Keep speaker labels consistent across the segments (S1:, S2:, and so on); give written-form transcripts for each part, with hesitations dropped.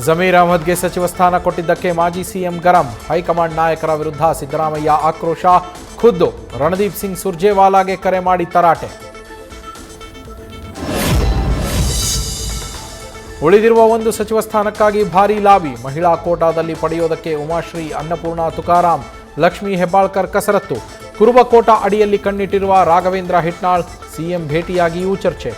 S1: ಜಮೀರ್ ಅಹಮದ್ಗೆ ಸಚಿವ ಸ್ಥಾನ ಕೊಟ್ಟಿದ್ದಕ್ಕೆ ಮಾಜಿ ಸಿಎಂ ಗರಂ. ಹೈಕಮಾಂಡ್ ನಾಯಕರ ವಿರುದ್ಧ ಸಿದ್ದರಾಮಯ್ಯ ಆಕ್ರೋಶ. ಖುದ್ದು ರಣದೀಪ್ ಸಿಂಗ್ ಸುರ್ಜೇವಾಲಾಗೆ ಕರೆ ಮಾಡಿ ತರಾಟೆ. ಉಳಿದಿರುವ ಒಂದು ಸಚಿವ ಸ್ಥಾನಕ್ಕಾಗಿ ಭಾರೀ ಲಾಬಿ. ಮಹಿಳಾ ಕೋಟಾದಲ್ಲಿ ಪಡೆಯೋದಕ್ಕೆ ಉಮಾಶ್ರೀ, ಅನ್ನಪೂರ್ಣ, ತುಕಾರಾಂ, ಲಕ್ಷ್ಮೀ ಹೆಬ್ಬಾಳ್ಕರ್ ಕಸರತ್ತು. ಕುರುಬ ಕೋಟಾ ಅಡಿಯಲ್ಲಿ ಕಣ್ಣಿಟ್ಟಿರುವ ರಾಘವೇಂದ್ರ ಹಿಟ್ನಾಳ್. ಸಿಎಂ ಭೇಟಿಯಾಗಿಯೂ ಚರ್ಚೆ.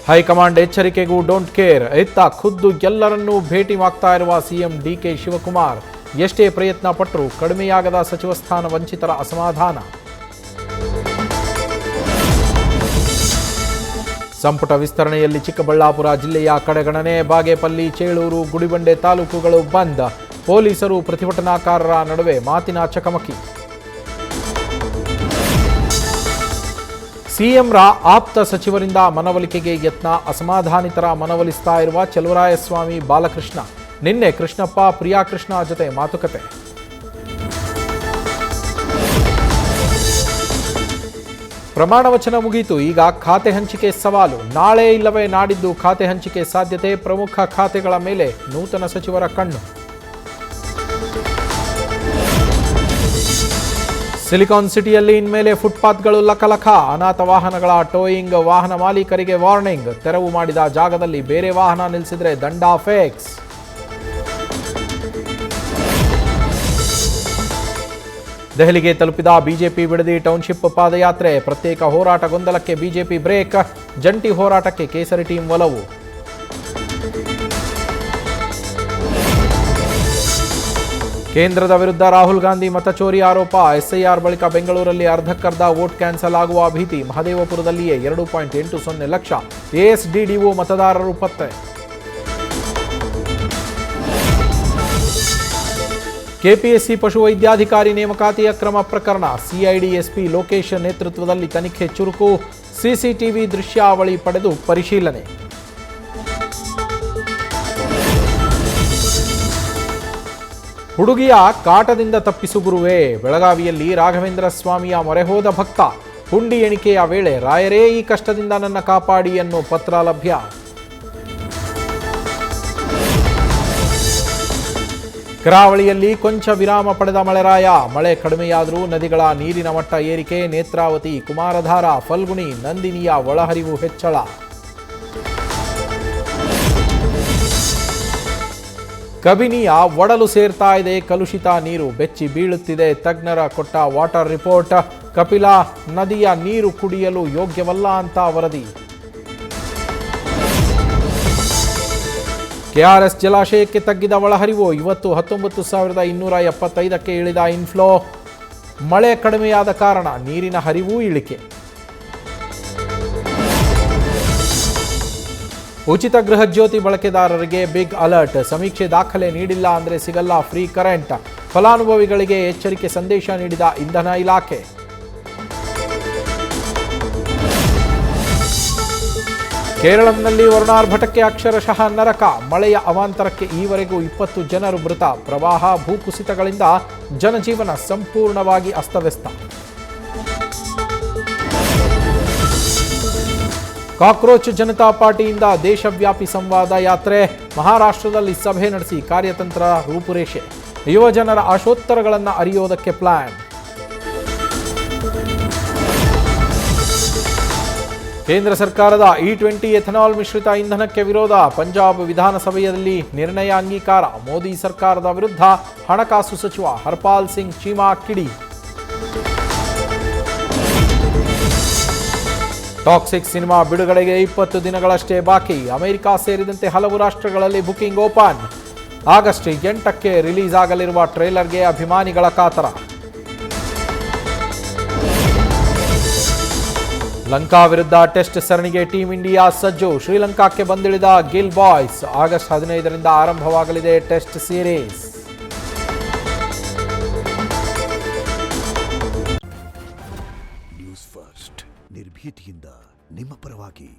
S1: ಹೈಕಮಾಂಡ್ ಎಚ್ಚರಿಕೆಗೂ ಡೋಂಟ್ ಕೇರ್. ಇತ್ತ ಖುದ್ದು ಎಲ್ಲರನ್ನೂ ಭೇಟಿ ಮಾಡ್ತಾ ಇರುವ ಸಿಎಂ ಡಿಕೆ ಶಿವಕುಮಾರ್. ಎಷ್ಟೇ ಪ್ರಯತ್ನ ಪಟ್ಟರೂ ಕಡಿಮೆಯಾಗದ ಸಚಿವ ಸ್ಥಾನ ವಂಚಿತರ ಅಸಮಾಧಾನ. ಸಂಪುಟ ವಿಸ್ತರಣೆಯಲ್ಲಿ ಚಿಕ್ಕಬಳ್ಳಾಪುರ ಜಿಲ್ಲೆಯ ಕಡೆಗಣನೆ. ಬಾಗೇಪಲ್ಲಿ, ಚೇಳೂರು, ಗುಡಿಬಂಡೆ ತಾಲೂಕುಗಳು ಬಂದ್. ಪೊಲೀಸರು ಪ್ರತಿಭಟನಾಕಾರರ ನಡುವೆ ಮಾತಿನ ಚಕಮಕಿ. ಸಿಎಂರ ಆಪ್ತ ಸಚಿವರಿಂದ ಮನವೊಲಿಕೆಗೆ ಯತ್ನ. ಅಸಮಾಧಾನಿತರ ಮನವೊಲಿಸ್ತಾ ಇರುವ ಚಲುವರಾಯಸ್ವಾಮಿ ಬಾಲಕೃಷ್ಣ. ನಿನ್ನೆ ಕೃಷ್ಣಪ್ಪ, ಪ್ರಿಯಾಕೃಷ್ಣ ಜೊತೆ ಮಾತುಕತೆ. ಪ್ರಮಾಣ ವಚನ ಮುಗಿಯಿತು. ಈಗ ಖಾತೆ ಹಂಚಿಕೆ ಸವಾಲು. ನಾಳೆ ಇಲ್ಲವೇ ನಾಡಿದ್ದು ಖಾತೆ ಹಂಚಿಕೆ ಸಾಧ್ಯತೆ. ಪ್ರಮುಖ ಖಾತೆಗಳ ಮೇಲೆ ನೂತನ ಸಚಿವರ ಕಣ್ಣು. ಸಿಲಿಕಾನ್ ಸಿಟಿಯಲ್ಲಿ ಇನ್ಮೇಲೆ ಫುಟ್ಪಾತ್ಗಳು ಲಕಲಕ. ಅನಾಥ ವಾಹನಗಳ ಟೋಯಿಂಗ್. ವಾಹನ ಮಾಲೀಕರಿಗೆ ವಾರ್ನಿಂಗ್. ತೆರವು ಮಾಡಿದ ಜಾಗದಲ್ಲಿ ಬೇರೆ ವಾಹನ ನಿಲ್ಲಿಸಿದ್ರೆ ದಂಡ ಫಿಕ್ಸ್. ದೆಹಲಿಗೆ ತಲುಪಿದ ಬಿಜೆಪಿ ಬಿಡದಿ ಟೌನ್ಶಿಪ್ ಪಾದಯಾತ್ರೆ. ಪ್ರತ್ಯೇಕ ಹೋರಾಟ ಗೊಂದಲಕ್ಕೆ ಬಿಜೆಪಿ ಬ್ರೇಕ್. ಜಂಟಿ ಹೋರಾಟಕ್ಕೆ ಕೇಸರಿ ಟೀಂ ಒಲವು. ಕೇಂದ್ರದ ವಿರುದ್ಧ ರಾಹುಲ್ ಗಾಂಧಿ ಮತಚೋರಿ ಆರೋಪ. ಎಸ್ಐಆರ್ ಬಳಿಕ ಬೆಂಗಳೂರಲ್ಲಿ ಅರ್ಧಕ್ಕರ್ಧ ವೋಟ್ ಕ್ಯಾನ್ಸಲ್ ಆಗುವ ಭೀತಿ. ಮಹದೇವಪುರದಲ್ಲಿಯೇ 2.80 ಲಕ್ಷ ಎಎಸ್ಡಿಡಿಒ ಮತದಾರರು ಪತ್ತೆ. ಕೆಪಿಎಸ್ಸಿ ಪಶುವೈದ್ಯಾಧಿಕಾರಿ ನೇಮಕಾತಿ ಅಕ್ರಮ ಪ್ರಕರಣ. ಸಿಐಡಿ ಎಸ್ಪಿ ಲೋಕೇಶ್ ನೇತೃತ್ವದಲ್ಲಿ ತನಿಖೆ ಚುರುಕು. ಸಿಸಿಟಿವಿ ದೃಶ್ಯಾವಳಿ ಪಡೆದು ಪರಿಶೀಲನೆ. ಹುಡುಗಿಯ ಕಾಟದಿಂದ ತಪ್ಪಿಸು ಗುರುವೇ. ಬೆಳಗಾವಿಯಲ್ಲಿ ರಾಘವೇಂದ್ರ ಸ್ವಾಮಿಯ ಮೊರೆ ಹೋದ ಭಕ್ತ. ಹುಂಡಿ ಎಣಿಕೆಯ ವೇಳೆ ರಾಯರೇ ಈ ಕಷ್ಟದಿಂದ ನನ್ನ ಕಾಪಾಡಿ ಅನ್ನೋ ಪತ್ರ ಲಭ್ಯ. ಕರಾವಳಿಯಲ್ಲಿ ಕೊಂಚ ವಿರಾಮ ಪಡೆದ ಮಳೆರಾಯ. ಮಳೆ ಕಡಿಮೆಯಾದರೂ ನದಿಗಳ ನೀರಿನ ಮಟ್ಟ ಏರಿಕೆ. ನೇತ್ರಾವತಿ, ಕುಮಾರಧಾರ, ಫಲ್ಗುಣಿ, ನಂದಿನಿಯ ಒಳಹರಿವು ಹೆಚ್ಚಳ. ಕಬಿನಿಯ ಒಡಲು ಸೇರ್ತಾ ಇದೆ ಕಲುಷಿತ ನೀರು. ಬೆಚ್ಚಿ ಬೀಳುತ್ತಿದೆ. ತಜ್ಞರ ಕೊಟ್ಟ ವಾಟರ್ ರಿಪೋರ್ಟ್. ಕಪಿಲಾ ನದಿಯ ನೀರು ಕುಡಿಯಲು ಯೋಗ್ಯವಲ್ಲ ಅಂತ ವರದಿ. ಕೆಆರ್ಎಸ್ ಜಲಾಶಯಕ್ಕೆ ತಗ್ಗಿದ ಒಳಹರಿವು. ಇವತ್ತು 19,275ಕ್ಕೆ ಇಳಿದ ಇನ್ಫ್ಲೋ. ಮಳೆ ಕಡಿಮೆಯಾದ ಕಾರಣ ನೀರಿನ ಹರಿವು ಇಳಿಕೆ. ಉಚಿತ ಗೃಹ ಜ್ಯೋತಿ ಬಳಕೆದಾರರಿಗೆ ಬಿಗ್ ಅಲರ್ಟ್. ಸಮೀಕ್ಷೆ ದಾಖಲೆ ನೀಡಿಲ್ಲ ಅಂದರೆ ಸಿಗಲ್ಲ ಫ್ರೀ ಕರೆಂಟ್. ಫಲಾನುಭವಿಗಳಿಗೆ ಎಚ್ಚರಿಕೆ ಸಂದೇಶ ನೀಡಿದ ಇಂಧನ ಇಲಾಖೆ. ಕೇರಳಂನಲ್ಲಿ ವರುಣಾರ್ಭಟಕ್ಕೆ ಅಕ್ಷರಶಃ ನರಕ. ಮಳೆಯ ಅವಾಂತರಕ್ಕೆ ಈವರೆಗೂ 20 ಜನರು ಮೃತ. ಪ್ರವಾಹ, ಭೂಕುಸಿತಗಳಿಂದ ಜನಜೀವನ ಸಂಪೂರ್ಣವಾಗಿ ಅಸ್ತವ್ಯಸ್ತ. ಕಾಕ್ರೋಚ್ ಜನತಾ ಪಾರ್ಟಿಯಿಂದ ದೇಶವ್ಯಾಪಿ ಸಂವಾದ ಯಾತ್ರೆ. ಮಹಾರಾಷ್ಟ್ರದಲ್ಲಿ ಸಭೆ ನಡೆಸಿ ಕಾರ್ಯತಂತ್ರ ರೂಪುರೇಷೆ. ಯುವಜನರ ಆಶೋತ್ತರಗಳನ್ನು ಅರಿಯೋದಕ್ಕೆ ಪ್ಲಾನ್. ಕೇಂದ್ರ ಸರ್ಕಾರದ E20 ಎಥನಾಲ್ ಮಿಶ್ರಿತ ಇಂಧನಕ್ಕೆ ವಿರೋಧ. ಪಂಜಾಬ್ ವಿಧಾನಸಭೆಯಲ್ಲಿ ನಿರ್ಣಯ ಅಂಗೀಕಾರ. ಮೋದಿ ಸರ್ಕಾರದ ವಿರುದ್ಧ ಹಣಕಾಸು ಸಚಿವ ಹರ್ಪಾಲ್ ಸಿಂಗ್ ಚೀಮಾ ಕಿಡಿ. ಟಾಕ್ಸಿಕ್ ಸಿನಿಮಾ ಬಿಡುಗಡೆಗೆ 20 ದಿನಗಳಷ್ಟೇ ಬಾಕಿ. ಅಮೆರಿಕ ಸೇರಿದಂತೆ ಹಲವು ರಾಷ್ಟ್ರಗಳಲ್ಲಿ ಬುಕಿಂಗ್ ಓಪನ್. ಆಗಸ್ಟ್ 8ಕ್ಕೆ ರಿಲೀಸ್ ಆಗಲಿರುವ ಟ್ರೇಲರ್ಗೆ ಅಭಿಮಾನಿಗಳ ಕಾತರ. ಲಂಕಾ ವಿರುದ್ಧ ಟೆಸ್ಟ್ ಸರಣಿಗೆ ಟೀಂ ಇಂಡಿಯಾ ಸಜ್ಜು. ಶ್ರೀಲಂಕಾಕ್ಕೆ ಬಂದಿಳಿದ ಗಿಲ್ ಬಾಯ್ಸ್. ಆಗಸ್ಟ್ 15ರಿಂದ ಆರಂಭವಾಗಲಿದೆ ಟೆಸ್ಟ್ ಸೀರೀಸ್.
S2: ನ್ಯೂಸ್ ಫಸ್ಟ್ ನಿರ್ಭೀತಿಯಿಂದ ನಿಮ್ಮ ಪರವಾಗಿ.